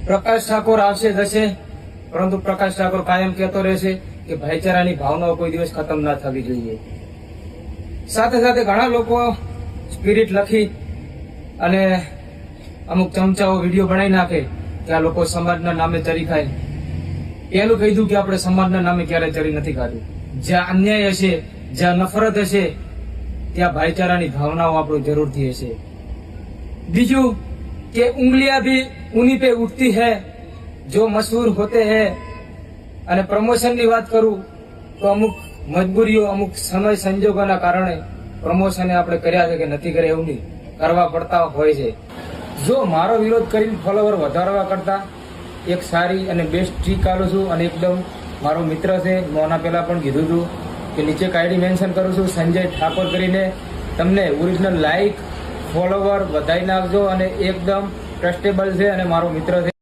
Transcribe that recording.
પ્રકાશ ઠાકોર આવશે જશે, પરંતુ પ્રકાશ ઠાકોર કાયમ કહેતો રહેશે કે ભાઈચારાની ભાવનાઓ કોઈ દિવસ ખતમ ના થવી જોઈએ. સાથે સાથે ઘણા લોકો સ્પિરિટ લખી અને અમુક ચમચાઓ વિડીયો બનાવી નાખે કે આ લોકો સમાજના નામે ચરી ખાય. એનું કહી દઉં કે આપણે સમાજના નામે ક્યારે ચરી નથી ખાધું. જ્યાં અન્યાય હશે, જ્યાં નફરત હશે, ત્યાં ભાઈચારાની ભાવનાઓ આપણું જરૂરથી હશે. બીજું કે ઉંગલિયાं भी उन्हीं पे उठती है जो मशहूर होते हैं. અને પ્રમોશનની વાત કરું તો અમુક મજબૂરીઓ, અમુક સમય સંજોગોના કારણે પ્રમોશન આપણે કર્યા છે કે નથી કર્યા એવું નહીં, કરવા પડતા હોય છે. જો મારો વિરોધ કરીને ફોલોવર વધારવા કરતા એક સારી અને બેસ્ટ ટ્રીક આલું છું, અને એકદમ મારો મિત્ર છે, મેં આના પહેલા પણ કીધું હતું કે નીચે આઈડી મેન્શન કરું છું સંજય ઠાકોર કરીને. તમને ઓરિજિનલ લાઈક ફોલોવર વધારી નાખજો, અને એકદમ ટ્રસ્ટેબલ છે અને મારો મિત્ર છે.